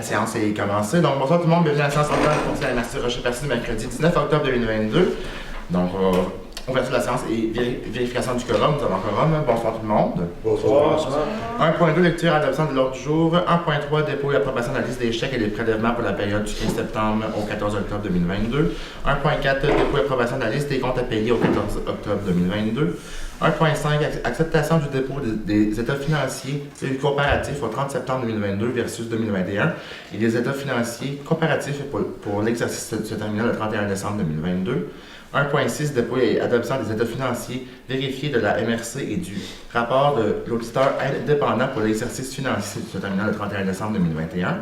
séance est commencée. Donc, bonsoir tout le monde, bienvenue à la séance ordinaire du Conseil de la MRC Rocher-Percé, mercredi 19 octobre 2022. Donc, ouverture de la séance et vérification du quorum. Nous avons un quorum. Bonsoir tout le monde. Bonsoir. 1.2, lecture et adoption de l'ordre du jour. 1.3, dépôt et approbation de la liste des chèques et des prélèvements pour la période du 15 septembre au 14 octobre 2022. 1.4, dépôt et approbation de la liste des comptes à payer au 14 octobre 2022. 1.5, acceptation du dépôt des états financiers et comparatifs au 30 septembre 2022 versus 2021 et des états financiers comparatifs pour l'exercice se terminant le 31 décembre 2022. 1.6, dépôt et adoption des états financiers vérifiés de la MRC et du rapport de l'auditeur indépendant pour l'exercice financier se terminant le 31 décembre 2021.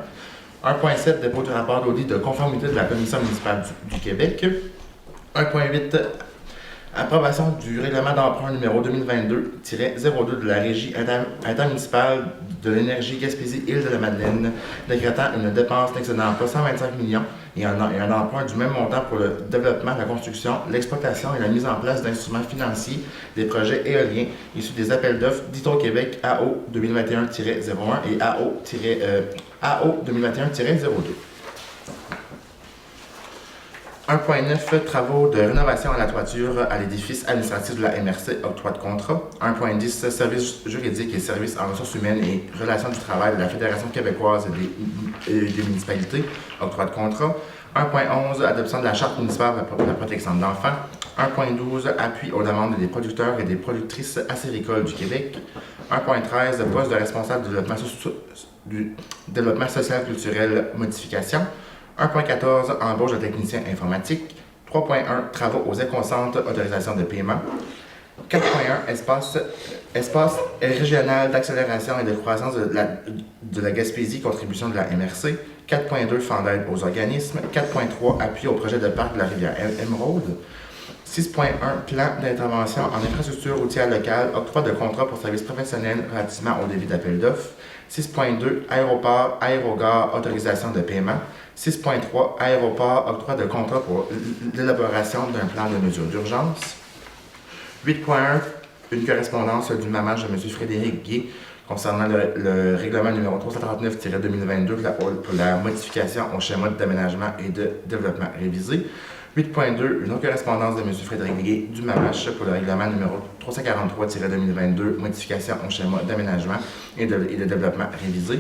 1.7, dépôt du rapport d'audit de conformité de la Commission municipale du Québec. 1.8, approbation du règlement d'emprunt numéro 2022-02 de la Régie intermunicipale de l'énergie Gaspésie-Île-de-la-Madeleine, décrétant une dépense n'excédant pas 125 millions et un emprunt du même montant pour le développement, la construction, l'exploitation et la mise en place d'instruments financiers des projets éoliens issus des appels d'offres d'Hydro-Québec AO 2021-01 et AO 2021-02. 1.9, travaux de rénovation à la toiture à l'édifice administratif de la MRC, octroi de contrat. 1.10, services juridiques et services en ressources humaines et relations du travail de la Fédération québécoise des municipalités, octroi de contrat. 1.11, adoption de la Charte municipale pour la protection de l'enfant. 1.12, appui aux demandes des producteurs et des productrices acéricoles du Québec. 1.13, poste de responsable du développement social culturel, modification. 1.14, embauche de techniciens informatiques. 3.1, travaux aux éconcentres, autorisation de paiement. 4.1, espace régional d'accélération et de croissance de la Gaspésie, contribution de la MRC. 4.2, fonds d'aide aux organismes. 4.3, appui au projet de parc de la rivière Émeraude. 6.1, plan d'intervention en infrastructure routière locale, octroi de contrat pour services professionnels relativement au débit d'appel d'offres. 6.2, aéroport, aérogare, autorisation de paiement. 6.3, aéroport, octroi de contrat pour l'élaboration d'un plan de mesures d'urgence. 8.1, une correspondance du mamage de M. Frédéric Gué concernant le règlement numéro 339-2022 pour la modification au schéma d'aménagement et de développement révisé. 8.2, une autre correspondance de M. Frédéric Gué du MAMACH pour le règlement numéro 343-2022, modification au schéma d'aménagement et de développement révisé.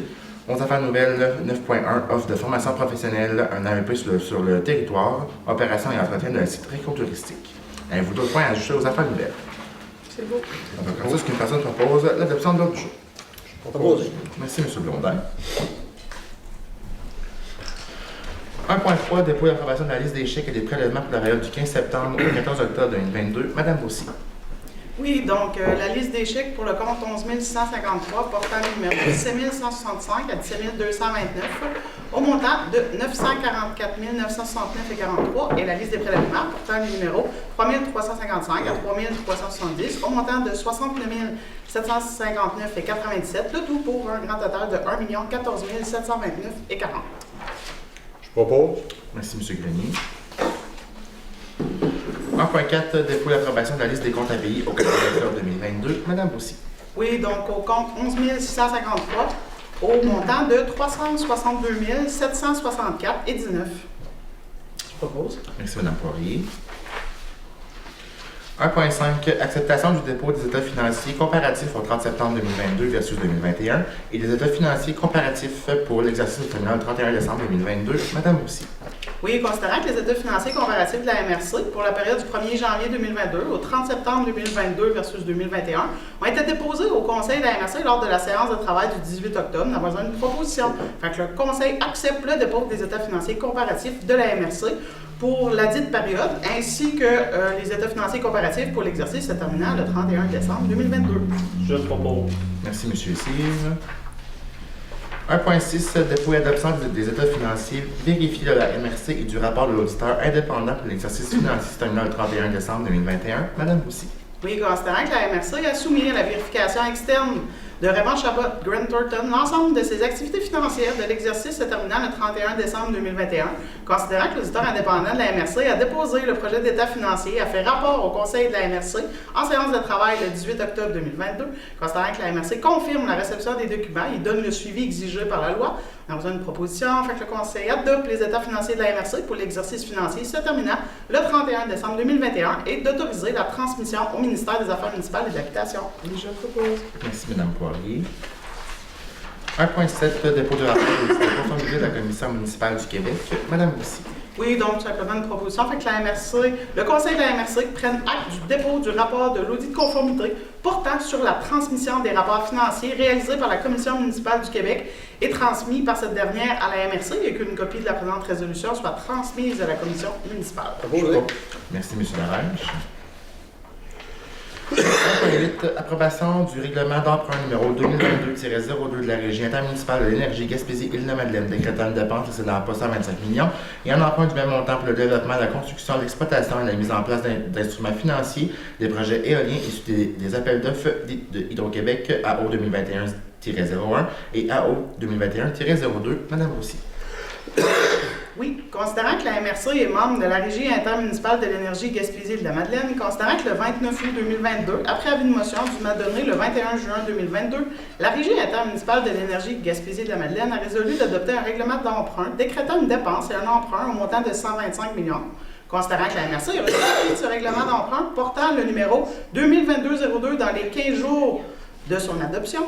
11 affaires nouvelles, 9.1, offre de formation professionnelle, un AEP sur le territoire, opération et entretien d'un site récotouristique. Avez-vous d'autres points à ajouter aux affaires nouvelles? C'est beau. Donc, comme ça, ce qu'une personne propose, l'adoption de l'ordre du jour. Propose. Merci, M. Blondin. 1.3, dépôt et approbation de la liste des chèques et des prélèvements pour la période du 15 septembre au 14 octobre 2022. Madame Bossy. Oui, donc la liste des chèques pour le compte 11 653 portant le numéro 17 165 à 17 229 au montant de 944 969,43 et la liste des prélèvements portant le numéro 3 355 à 3 370 au montant de 69 759,97, le tout pour un grand total de 1 14 729,40. Je propose. Merci, M. Grenier. 1.4, dépôt et approbation de la liste des comptes à payer au 14 octobre 2022. Madame Bossy. Oui, donc au compte 11 653 au montant de 362 764,19. Je propose. Merci, Mme Poirier. 1.5, acceptation du dépôt des états financiers comparatifs au 30 septembre 2022 versus 2021 et des états financiers comparatifs pour l'exercice terminal le 31 décembre 2022. Madame Bossy. Oui, considérant que les états financiers comparatifs de la MRC pour la période du 1er janvier 2022 au 30 septembre 2022 versus 2021 ont été déposés au Conseil de la MRC lors de la séance de travail du 18 octobre. Nous avons une proposition. Fait que le Conseil accepte le dépôt des états financiers comparatifs de la MRC pour la dite période, ainsi que les états financiers comparatifs pour l'exercice se terminant le 31 décembre 2022. Je propose. Merci, M. Cyr. 1.6, dépôt et adoption des états financiers vérifiés de la MRC et du rapport de l'auditeur indépendant pour l'exercice financier terminant le 31 décembre 2021. Madame Bossy. Oui, considérant que la MRC a soumis à la vérification externe de Raymond Chabot Grant Thornton l'ensemble de ses activités financières de l'exercice se terminant le 31 décembre 2021, considérant que l'auditeur indépendant de la MRC a déposé le projet d'état financier, a fait rapport au Conseil de la MRC en séance de travail le 18 octobre 2022, considérant que la MRC confirme la réception des documents et donne le suivi exigé par la loi, On a besoin d'une proposition. Fait que le Conseil adopte les états financiers de la MRC pour l'exercice financier se terminant le 31 décembre 2021 et d'autoriser la transmission au ministère des Affaires municipales et de l'Habitation. Je propose. Merci, Mme Poirier. 1.7, dépôt de rapport au conformité de la Commission municipale du Québec. Mme Roussy. Oui, donc tout simplement une proposition. Fait que la MRC, le Conseil de la MRC prenne acte du dépôt du rapport de l'audit de conformité portant sur la transmission des rapports financiers réalisés par la Commission municipale du Québec et transmis par cette dernière à la MRC et qu'une copie de la présente résolution soit transmise à la Commission municipale. Merci, M. Larange. 1.8, approbation du règlement d'emprunt numéro 2022-02 de la Régie intermunicipale de l'énergie Gaspésie-Île-de-Madeleine, décrétant une dépense excédant pas 125 millions et un emprunt du même montant pour le développement, la construction, l'exploitation et la mise en place d'instruments financiers des projets éoliens issus des appels d'offres de Hydro-Québec AO 2021-01 et AO 2021-02. Madame Roussy. Oui, considérant que la MRC est membre de la Régie intermunicipale de l'énergie Gaspésie-de-la-Madeleine, considérant que le 29 août 2022, après avis de motion du m'a donné le 21 juin 2022, la Régie intermunicipale de l'énergie Gaspésie-de-la-Madeleine a résolu d'adopter un règlement d'emprunt décrétant une dépense et un emprunt au montant de 125 millions. Considérant que la MRC a reçu ce règlement d'emprunt portant le numéro 2022-02 dans les 15 jours de son adoption,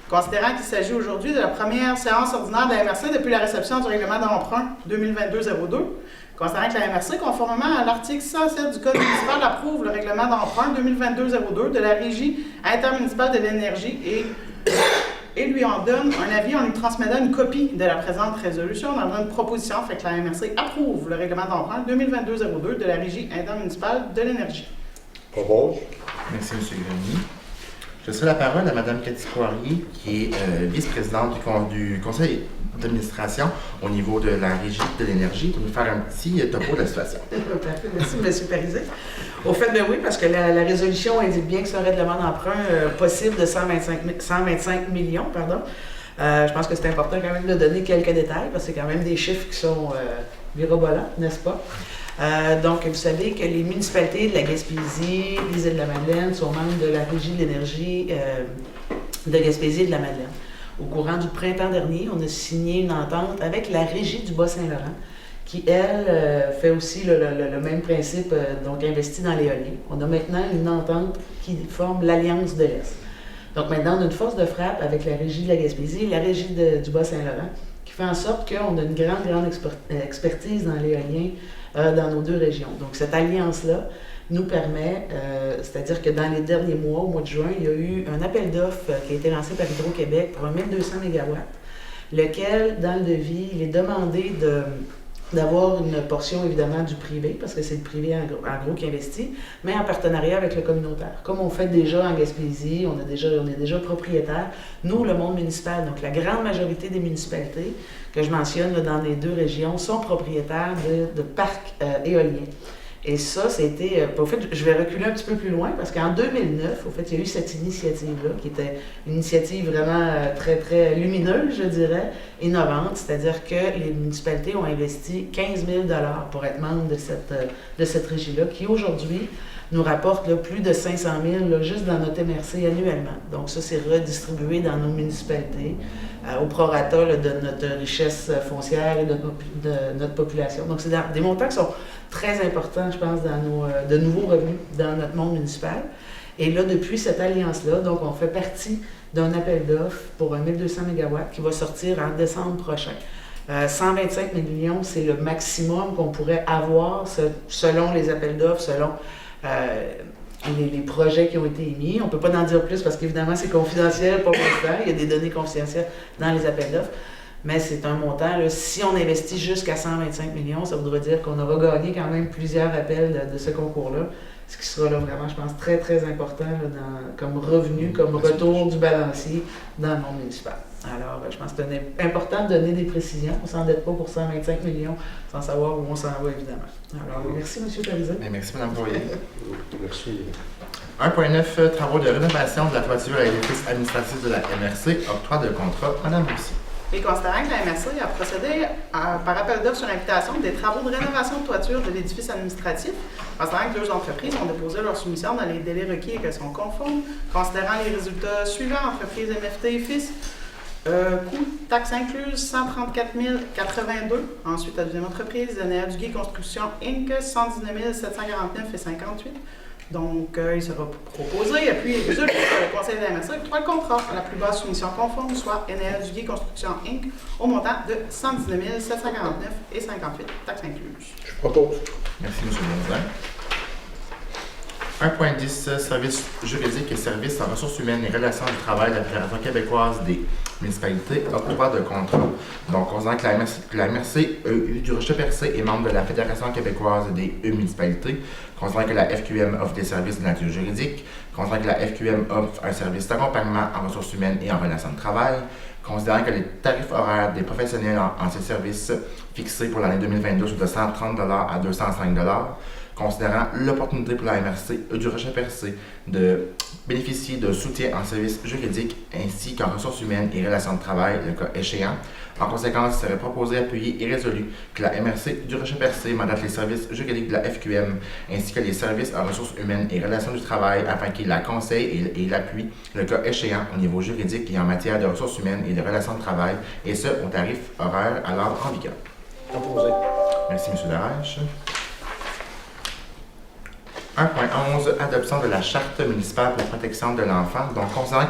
considérant qu'il s'agit aujourd'hui de la première séance ordinaire de la MRC depuis la réception du règlement d'emprunt 2022-02, considérant que la MRC, conformément à l'article 107 du Code municipal, approuve le règlement d'emprunt 2022-02 de la Régie intermunicipale de l'énergie et lui en donne un avis en lui transmettant une copie de la présente résolution dans une proposition, fait que la MRC approuve le règlement d'emprunt 2022-02 de la Régie intermunicipale de l'énergie. Propose. Merci, M. Grenier. Je cède la parole à Mme Cathy Poirier, qui est vice-présidente du conseil d'administration au niveau de la Régie de l'énergie, pour nous faire un petit topo de la situation. Merci, M. Parisé. Au fait, ben oui, parce que la résolution indique bien que c'est un règlement d'emprunt possible de 125 millions. Je pense que c'est important quand même de donner quelques détails, parce que c'est quand même des chiffres qui sont mirobolants, n'est-ce pas? Donc, vous savez que les municipalités de la Gaspésie, des Îles-de-la-Madeleine sont membres de la Régie de l'énergie de Gaspésie et de la Madeleine. Au courant du printemps dernier, on a signé une entente avec la Régie du Bas-Saint-Laurent, qui, elle, fait aussi le même principe, donc investit dans l'éolien. On a maintenant une entente qui forme l'Alliance de l'Est. Donc maintenant, on a une force de frappe avec la Régie de la Gaspésie et la Régie du Bas-Saint-Laurent, qui fait en sorte qu'on a une grande expertise dans l'éolien dans nos deux régions. Donc cette alliance-là nous permet, c'est-à-dire que dans les derniers mois, au mois de juin, il y a eu un appel d'offres qui a été lancé par Hydro-Québec pour un 1200 MW, lequel, dans le devis, il est demandé d'avoir une portion évidemment du privé, parce que c'est le privé en gros qui investit, mais en partenariat avec le communautaire. Comme on fait déjà en Gaspésie, on est déjà propriétaire. Nous, le monde municipal, donc la grande majorité des municipalités que je mentionne là, dans les deux régions, sont propriétaires de parcs éoliens. Et ça, c'était... au fait, je vais reculer un petit peu plus loin, parce qu'en 2009, au fait, il y a eu cette initiative-là, qui était une initiative vraiment très, très lumineuse, je dirais, innovante, c'est-à-dire que les municipalités ont investi 15 000 $ pour être membres de cette régie-là, qui aujourd'hui nous rapporte là, plus de 500 000 là, juste dans notre MRC annuellement. Donc ça, c'est redistribué dans nos municipalités, au prorata là, de notre richesse foncière et de notre population. Donc c'est des montants qui sont très importants, je pense, dans de nouveaux revenus dans notre monde municipal. Et là, depuis cette alliance-là, donc on fait partie d'un appel d'offres pour un 1200 MW qui va sortir en décembre prochain. 125 millions, c'est le maximum qu'on pourrait avoir selon les appels d'offres, selon les projets qui ont été émis. On ne peut pas en dire plus parce qu'évidemment, c'est confidentiel pour l'instant. Il y a des données confidentielles dans les appels d'offres. Mais c'est un montant, là, si on investit jusqu'à 125 millions, ça voudrait dire qu'on aura gagné quand même plusieurs appels de ce concours-là, ce qui sera là, vraiment, je pense, très, très important là, comme revenu, comme retour du balancier dans le monde municipal. Alors, je pense que c'est important de donner des précisions. On ne s'endette pas pour 125 millions sans savoir où on s'en va, évidemment. Alors, merci, M. Parisé. Merci, Mme Poirier. Merci. 1.9, travaux de rénovation de la toiture à l'édifice administratif de la MRC, octroi de contrat. Mme Roussy. Et considérant que la MRC a procédé par appel d'offres sur invitation des travaux de rénovation de toiture de l'édifice administratif, considérant que deux entreprises ont déposé leur soumission dans les délais requis et qu'elles sont conformes, considérant les résultats suivants, entreprises MFT et FIS, Coût, taxe incluse, 134 082. Ensuite, la deuxième entreprise, NA Duguay Construction Inc., 119 749,58. Donc, il sera proposé, appuyé et résolu par le Conseil de la MRC, octroie le contrat à la plus basse soumission conforme, soit NA Duguay Construction Inc., au montant de 119 749,58, taxe incluse. Je propose. Merci, M. Bonzin. 1.10 Services juridiques et services en ressources humaines et relations du travail de la Fédération québécoise des municipalités, octroi de contrat. Donc, considérant que la MRC du Rocher-Percé est membre de la Fédération québécoise des municipalités, considérant que la FQM offre des services de nature juridique, considérant que la FQM offre un service d'accompagnement en ressources humaines et en relations de travail, considérant que les tarifs horaires des professionnels en ces services fixés pour l'année 2022 sont de 130 à 205 considérant l'opportunité pour la MRC du Rocher-Percé de bénéficier de soutien en services juridiques ainsi qu'en ressources humaines et relations de travail, le cas échéant. En conséquence, il serait proposé, appuyé et résolu que la MRC du Rocher-Percé mandate les services juridiques de la FQM ainsi que les services en ressources humaines et relations du travail afin qu'ils la conseillent et l'appuient, le cas échéant au niveau juridique et en matière de ressources humaines et de relations de travail, et ce, au tarif horaire alors en vigueur. Proposé. Merci, M. Darèche. 1.11 Adoption de la Charte municipale pour la protection de l'enfant. Donc, considérant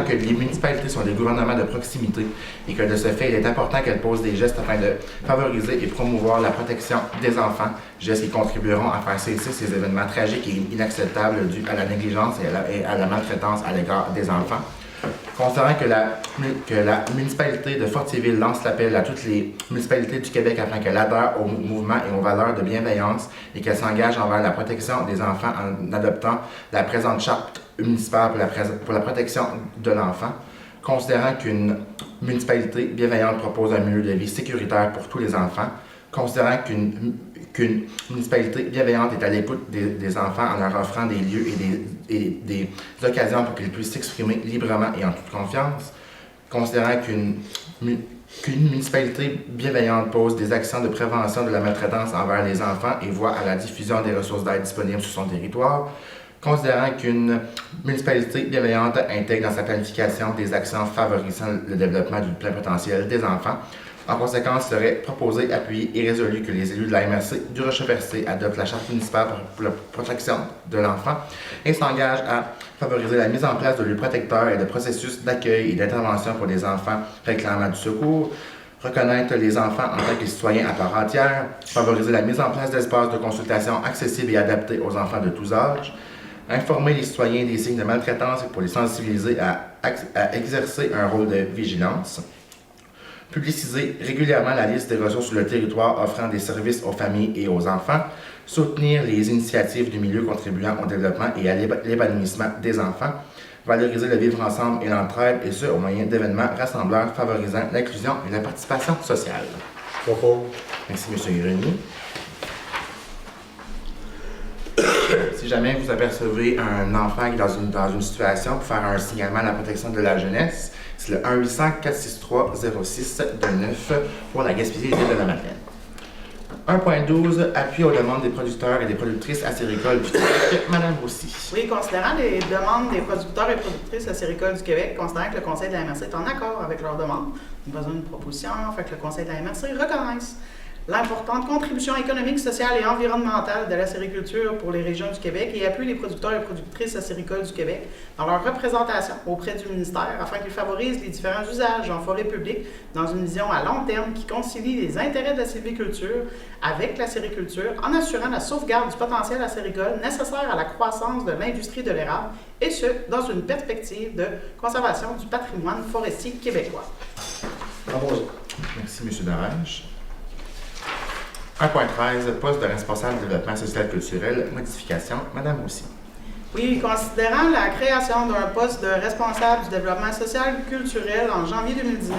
que les municipalités sont des gouvernements de proximité et que de ce fait, il est important qu'elles posent des gestes afin de favoriser et promouvoir la protection des enfants, gestes qui contribueront à faire cesser ces événements tragiques et inacceptables dus à la négligence et à la maltraitance à l'égard des enfants. Considérant que la municipalité de Fortierville lance l'appel à toutes les municipalités du Québec afin qu'elles adhèrent au mouvement et aux valeurs de bienveillance et qu'elles s'engagent envers la protection des enfants en adoptant la présente charte municipale pour la protection de l'enfant. Considérant qu'une municipalité bienveillante propose un milieu de vie sécuritaire pour tous les enfants. Considérant qu'une municipalité bienveillante est à l'écoute des enfants en leur offrant des lieux et des occasions pour qu'ils puissent s'exprimer librement et en toute confiance. Considérant qu'une municipalité bienveillante pose des actions de prévention de la maltraitance envers les enfants et voit à la diffusion des ressources d'aide disponibles sur son territoire. Considérant qu'une municipalité bienveillante intègre dans sa planification des actions favorisant le développement du plein potentiel des enfants. En conséquence, il serait proposé, appuyé et résolu que les élus de la MRC du Rocher-Percé adoptent la Charte municipale pour la protection de l'enfant et s'engagent à favoriser la mise en place de lieux protecteurs et de processus d'accueil et d'intervention pour les enfants réclamant du secours, reconnaître les enfants en tant que citoyens à part entière, favoriser la mise en place d'espaces de consultation accessibles et adaptés aux enfants de tous âges, informer les citoyens des signes de maltraitance pour les sensibiliser à exercer un rôle de vigilance, publiciser régulièrement la liste des ressources sur le territoire offrant des services aux familles et aux enfants, soutenir les initiatives du milieu contribuant au développement et à l'épanouissement des enfants, valoriser le vivre ensemble et l'entraide, et ce, au moyen d'événements rassembleurs favorisant l'inclusion et la participation sociale. Propose. Merci, M. Grenier. Si jamais vous apercevez un enfant qui est dans une situation pour faire un signalement à la protection de la jeunesse, c'est le 1-800-463-0629 pour la Gaspésie et les îles de la Madeleine. 1.12 Appui aux demandes des producteurs et des productrices acéricoles du Québec. Madame Roussy. Oui, considérant les demandes des producteurs et productrices acéricoles du Québec, considérant que le Conseil de la MRC est en accord avec leurs demandes, nous avons besoin d'une proposition, fait que le Conseil de la MRC reconnaisse l'importante contribution économique, sociale et environnementale de la sériculture pour les régions du Québec et appuie les producteurs et productrices acéricoles du Québec dans leur représentation auprès du ministère afin qu'ils favorisent les différents usages en forêt publique dans une vision à long terme qui concilie les intérêts de la sylviculture avec la sériculture en assurant la sauvegarde du potentiel acéricole nécessaire à la croissance de l'industrie de l'érable et ce, dans une perspective de conservation du patrimoine forestier québécois. Proposé. Merci, M. Darèche. 1.13 Poste de responsable du développement social et culturel. Modification. Madame Roussy. Oui, considérant la création d'un poste de responsable du développement social et culturel en janvier 2019,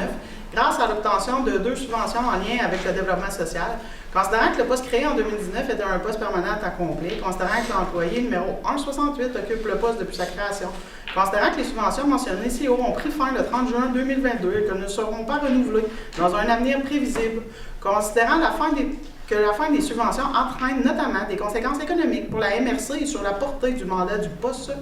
grâce à l'obtention de 2 subventions en lien avec le développement social, considérant que le poste créé en 2019 était un poste permanent à temps complet, considérant que l'employé numéro 168 occupe le poste depuis sa création, considérant que les subventions mentionnées ci-haut ont pris fin le 30 juin 2022 et qu'elles ne seront pas renouvelées dans un avenir prévisible, considérant que la fin des subventions entraîne notamment des conséquences économiques pour la MRC et sur la portée du mandat du poste,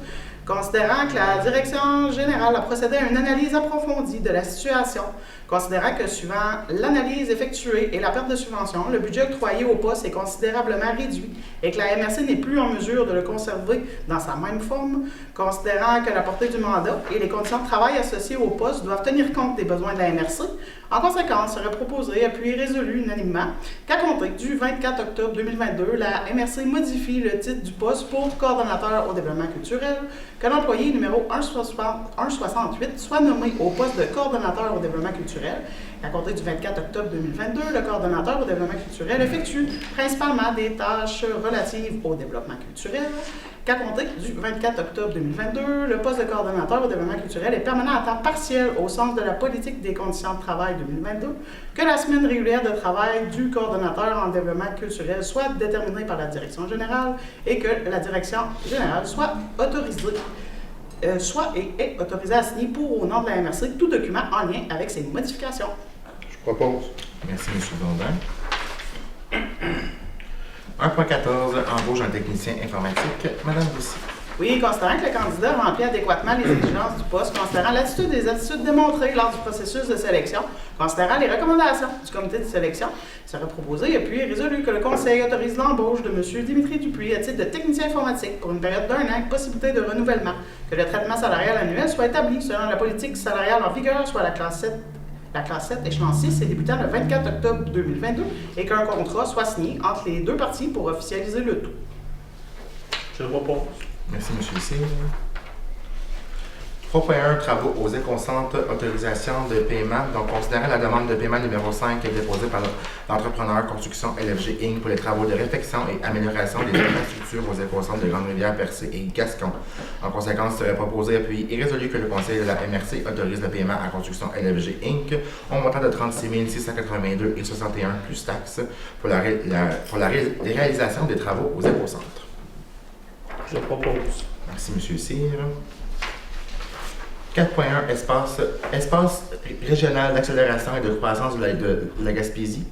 Considérant que la Direction générale a procédé à une analyse approfondie de la situation, considérant que suivant l'analyse effectuée et la perte de subvention, le budget octroyé au poste est considérablement réduit et que la MRC n'est plus en mesure de le conserver dans sa même forme, considérant que la portée du mandat et les conditions de travail associées au poste doivent tenir compte des besoins de la MRC, en conséquence, serait proposé, appuyé et résolu unanimement qu'à compter du 24 octobre 2022, la MRC modifie le titre du poste pour coordonnateur au développement culturel, que l'employé numéro 168 soit nommé au poste de coordonnateur au développement culturel. À compter du 24 octobre 2022, le coordonnateur au développement culturel effectue principalement des tâches relatives au développement culturel. Qu'à compter du 24 octobre 2022, le poste de coordonnateur au développement culturel est permanent à temps partiel au sens de la politique des conditions de travail 2022, que la semaine régulière de travail du coordonnateur en développement culturel soit déterminée par la Direction générale et que la Direction générale soit autorisée est autorisé à signer pour au nom de la MRC tout document en lien avec ces modifications. Je propose. Merci, M. Blondin. 1.14, embauche d'un technicien informatique. Madame Roussy. Oui, considérant que le candidat remplit adéquatement les exigences du poste, considérant l'attitude des attitudes démontrées lors du processus de sélection, considérant les recommandations du comité de sélection, il serait proposé et puis résolu que le Conseil autorise l'embauche de M. Dimitri Dupuis à titre de technicien informatique pour une période d'1 an avec possibilité de renouvellement, que le traitement salarial annuel soit établi selon la politique salariale en vigueur, soit la classe 7, échelon 6, et débutant le 24 octobre 2022, et qu'un contrat soit signé entre les deux parties pour officialiser le tout. Je le propose. Merci, M. Cyr. 3.1, travaux aux éconcentres, autorisation de paiement. Donc, considérant la demande de paiement numéro 5 déposée par l'entrepreneur Construction LFG Inc. pour les travaux de réfection et amélioration des infrastructures aux éconcentres de Grande-Rivière, Percé et Gascon. En conséquence, il serait proposé, appuyé et résolu que le Conseil de la MRC autorise le paiement à Construction LFG Inc. au montant de 36 682,61 plus taxes pour la réalisation des travaux aux éconcentres. Je le propose. Merci, M. Cyr. 4.1, espace régional d'accélération et de croissance de la Gaspésie.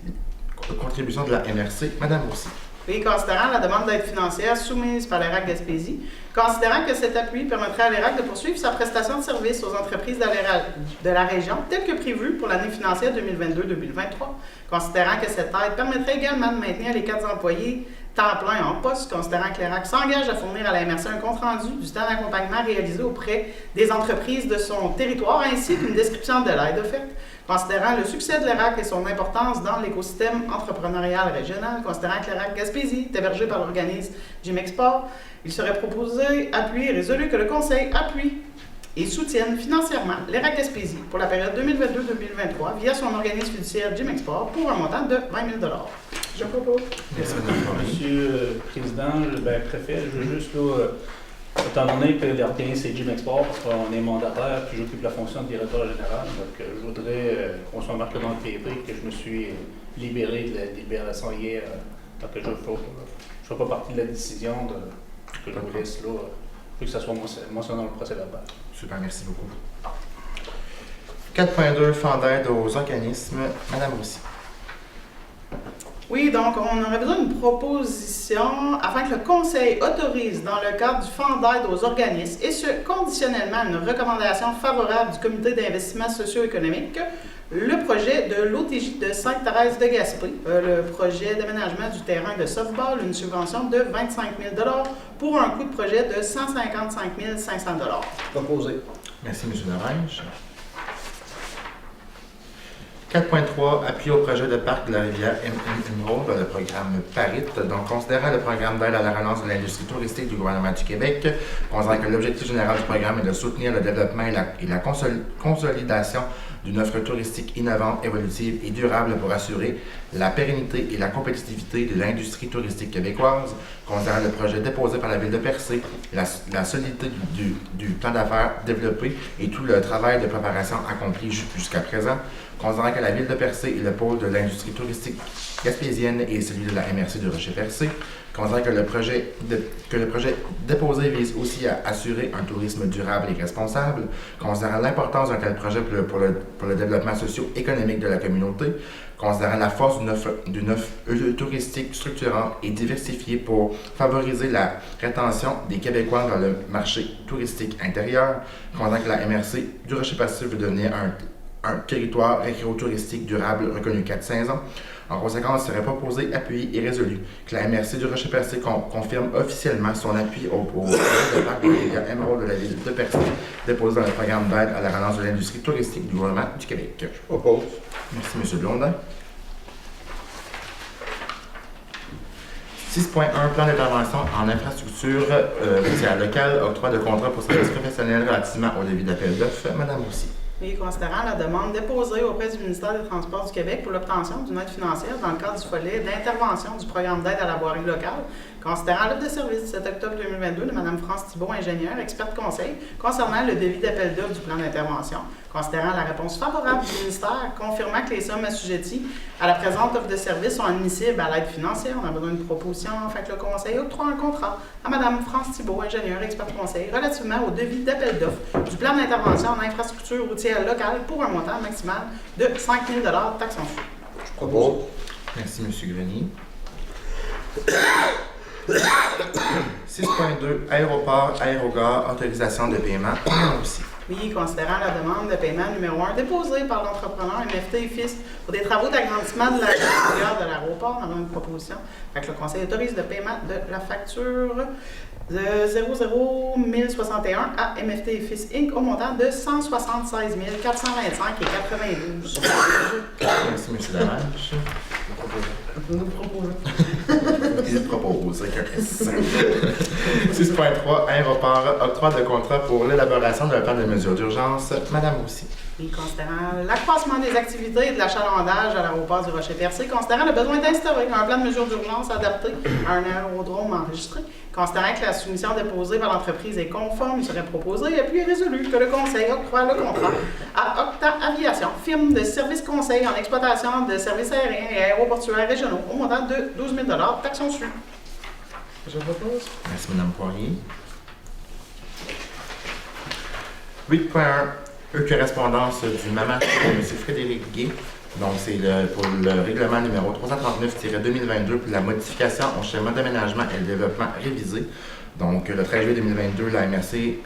Contribution de la MRC. Madame Roussy. Oui, considérant la demande d'aide financière soumise par l'ERAC Gaspésie, considérant que cet appui permettrait à l'ERAC de poursuivre sa prestation de services aux entreprises de la région telle que prévue pour l'année financière 2022-2023, considérant que cette aide permettrait également de maintenir les 4 employés temps plein en poste, considérant que l'ERAC s'engage à fournir à la MRC un compte-rendu du temps d'accompagnement réalisé auprès des entreprises de son territoire, ainsi qu'une description de l'aide offerte, considérant le succès de l'ERAC et son importance dans l'écosystème entrepreneurial régional, considérant que l'ERAC Gaspésie est hébergé par l'organisme Gymexport, il serait proposé, appuyé et résolu que le Conseil appuie et soutienne financièrement l'ERAC Gaspésie pour la période 2022-2023 via son organisme fiduciaire Gymexport pour un montant de 20 000 $. Je propose. Merci, Mme Cormier. Monsieur le Président, préfet, je veux juste, étant donné que l'organisme c'est Gymexport, parce qu'on est mandataire, puis j'occupe la fonction de directeur général, donc je voudrais qu'on soit marqué dans le PV que je me suis libéré de la libération hier, donc je ne fais pas partie de la décision que je vous laisse là. Il faut que ça soit mentionné dans le procès verbal. Super, merci beaucoup. 4.2, fonds d'aide aux organismes. Madame Roussy. Oui, donc on aurait besoin d'une proposition afin que le Conseil autorise, dans le cadre du fonds d'aide aux organismes, et ce, conditionnellement une recommandation favorable du Comité d'investissement socio-économique, le projet de l'OTJ de Sainte-Thérèse de Gaspé, le projet d'aménagement du terrain de softball, une subvention de 25 000 $ pour un coût de projet de 155 500 $. Proposé. Merci, M. Laurent. 4.3, appui au projet de parc de la rivière Émeraude, le programme PARIT. Donc, considérant le programme d'aide à la relance de l'industrie touristique du gouvernement du Québec, considérant que l'objectif général du programme est de soutenir le développement et la consolidation d'une offre touristique innovante, évolutive et durable pour assurer la pérennité et la compétitivité de l'industrie touristique québécoise, considérant le projet déposé par la Ville de Percé, la solidité du plan d'affaires développé et tout le travail de préparation accompli jusqu'à présent, considérant que la Ville de Percé est le pôle de l'industrie touristique gaspésienne et celui de la MRC du Rocher-Percé, Considérant que le projet déposé vise aussi à assurer un tourisme durable et responsable, considérant l'importance d'un tel projet pour le développement socio-économique de la communauté, considérant la force d'une offre touristique structurante et diversifiée pour favoriser la rétention des Québécois dans le marché touristique intérieur, considérant que la MRC du Rocher-Percé veut devenir un territoire récréo-touristique durable reconnu 4-5 ans. En conséquence, il serait proposé, appuyé et résolu que la MRC du Rocher-Percé confirme officiellement son appui au projet de parc des rivières Émeraude de la ville de Percé, déposé dans le programme d'aide à la relance de l'industrie touristique du gouvernement du Québec. Je propose. Merci, M. Blondin. 6.1 Plan d'intervention en infrastructure routière locale, octroi de contrat pour services professionnels relativement au débit d'appel d'offres. Madame Roussy. Et considérant la demande déposée auprès du ministère des Transports du Québec pour l'obtention d'une aide financière dans le cadre du volet d'intervention du programme d'aide à la voirie locale, considérant l'offre de service du 7 octobre 2022 de Mme France Thibault, ingénieure, experte conseil, concernant le débit d'appel d'offres du plan d'intervention, considérant la réponse favorable du ministère, confirmant que les sommes assujetties à la présente offre de service sont admissibles à l'aide financière. On a besoin d'une proposition, afin que le conseil octroie un contrat à Mme France Thibault, ingénieure, experte conseil, relativement au devis d'appel d'offres du plan d'intervention en infrastructure routière locale pour un montant maximal de 5 000 taxes en fût. Je propose. Merci, M. Grenier. 6.2 Aéroport, aérogare, autorisation de paiement. Aussi. Oui, considérant la demande de paiement numéro 1 déposée par l'entrepreneur MFT et Fils pour des travaux d'agrandissement de l'intérieur de l'aéroport, on a une proposition. Fait que le conseil autorise le paiement de la facture de 00161 à MFT et Fils Inc. au montant de 176 425 et 92. Merci, M. Lamarche. Nous proposons. Il propose avec un S. 6.3 Aéroport, octroi de contrat pour l'élaboration d'un plan de mesures d'urgence. Madame Roussy. Oui, considérant l'accroissement des activités et de l'achalandage à l'aéroport du Rocher-Percé, considérant le besoin d'instaurer un plan de mesures d'urgence adapté à un aérodrome enregistré, considérant que la soumission déposée par l'entreprise est conforme, il serait proposé et puis résolu que le conseil octroie le contrat à Octa Aviation, firme de services conseil en exploitation de services aériens et aéroportuaires régionaux, au montant de 12 000 taxes en su. Je propose. Merci, Mme Poirier. 8.1 correspondance du MAMA de M. Frédéric Gay. Donc, c'est pour le règlement numéro 339-2022 pour la modification au schéma d'aménagement et le développement révisé. Donc, le 13 juillet 2022, la MRC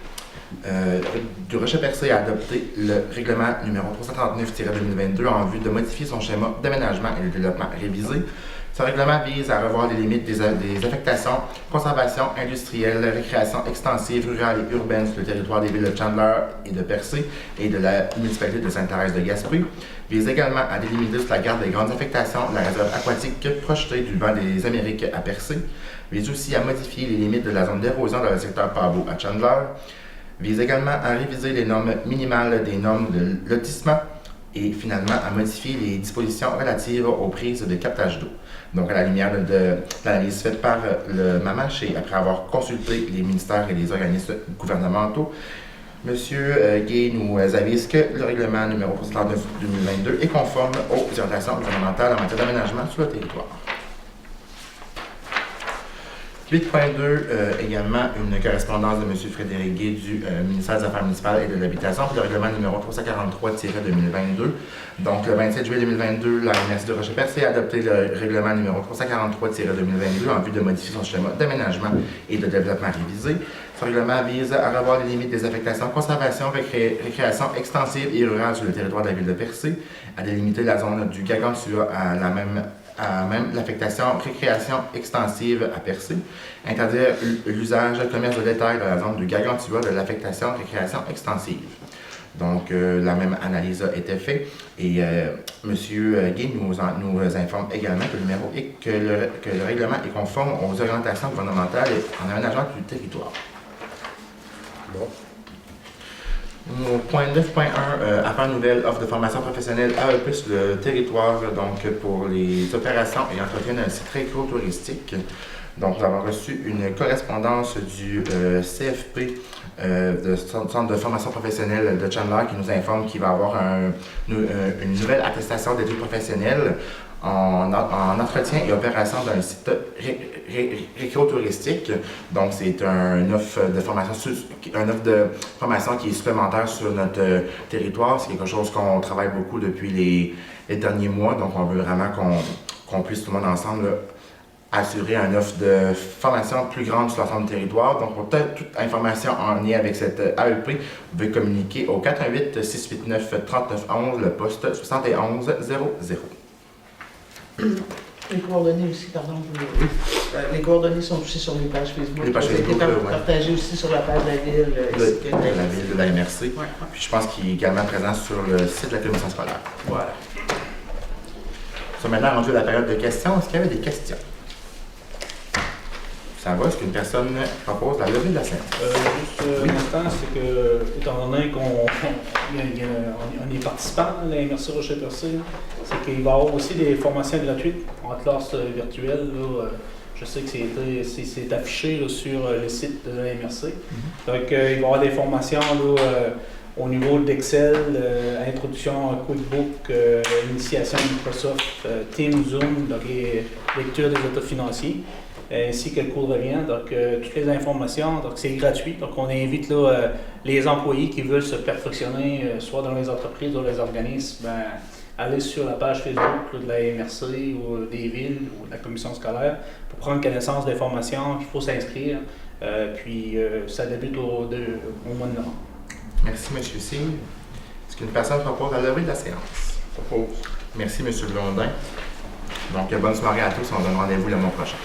du Rocher-Percé a adopté le règlement numéro 339-2022 en vue de modifier son schéma d'aménagement et de développement révisé. Ce règlement vise à revoir les limites des affectations, conservation industrielle, récréation extensive, rurale et urbaine sur le territoire des villes de Chandler et de Percé et de la municipalité de Sainte-Thérèse de Gaspé. Vise également à délimiter sur la garde des grandes affectations la réserve aquatique projetée du banc des Amériques à Percé. Vise aussi à modifier les limites de la zone d'érosion dans le secteur Pabot à Chandler. Vise également à réviser les normes minimales des normes de lotissement et finalement à modifier les dispositions relatives aux prises de captage d'eau. Donc, à la lumière de l'analyse faite par le MAMACH et après avoir consulté les ministères et les organismes gouvernementaux, M. Gay nous avise que le règlement numéro 339-2022 est conforme aux orientations gouvernementales en matière d'aménagement sur le territoire. 8.2, également une correspondance de M. Frédéric Gay du ministère des Affaires municipales et de l'Habitation pour le règlement numéro 343-2022. Donc, le 27 juillet 2022, la MRC de Rocher-Percé a adopté le règlement numéro 343-2022 en vue de modifier son schéma d'aménagement et de développement révisé. Ce règlement vise à revoir les limites des affectations conservation, récréation extensive et rurale sur le territoire de la ville de Percé, à délimiter la zone du Gargantua à même l'affectation récréation extensive à Percé, interdire l'usage commerce de détail dans la zone du Gargantua de l'affectation récréation extensive. Donc, la même analyse a été faite et M. Gay nous informe également que le règlement est conforme aux orientations gouvernementales en aménagement du territoire. Bon. Au point 9.1, affaires nouvelles, offre de formation professionnelle AEP sur le territoire, donc pour les opérations et entretien d'un site récréo-touristique. Donc, nous avons reçu une correspondance du CFP, de Centre de formation professionnelle de Chandler, qui nous informe qu'il va y avoir une nouvelle attestation d'études professionnelles en entretien et opération d'un site récréotouristique. Donc, c'est une offre de formation qui est supplémentaire sur notre territoire. C'est quelque chose qu'on travaille beaucoup depuis les derniers mois. Donc, on veut vraiment qu'on puisse tout le monde ensemble là, assurer une offre de formation plus grande sur l'ensemble du territoire. Donc, pour toute information en lien avec cette AEP, vous pouvez communiquer au 418-689-3911, le poste 7100. Les coordonnées aussi, pardon. Les coordonnées sont aussi sur les pages Facebook. Les pages Facebook, Ça a été ouais. partagé aussi sur la page de la ville. De la ville de la MRC. Ouais. Puis je pense qu'il est également présent sur le site de la commission scolaire. Voilà. Nous sommes maintenant rendus à la période de questions. Est-ce qu'il y avait des questions? Ça va? Est-ce qu'une personne propose la levée de la séance? Juste un instant, c'est que, étant donné qu'on est participant à la MRC Rocher-Percé, c'est qu'il va y avoir aussi des formations gratuites en classe virtuelle. Là, je sais que c'est affiché là, sur le site de la MRC. Donc, il va y avoir des formations là, au niveau d'Excel, introduction à QuickBook, initiation à Microsoft, Teams, Zoom, donc lecture des états financiers, ainsi que le cours de revient. Donc, toutes les informations, donc c'est gratuit. Donc, on invite là, les employés qui veulent se perfectionner, soit dans les entreprises ou dans les organismes, aller sur la page Facebook là, de la MRC ou des villes ou de la commission scolaire pour prendre connaissance des formations. Il faut s'inscrire. Puis, ça débute au mois de novembre. Merci, M. Cyr. Est-ce qu'une personne propose la levée de la séance? Propose. Merci, M. Blondin. Donc, bonne soirée à tous. On se donne rendez-vous le mois prochain.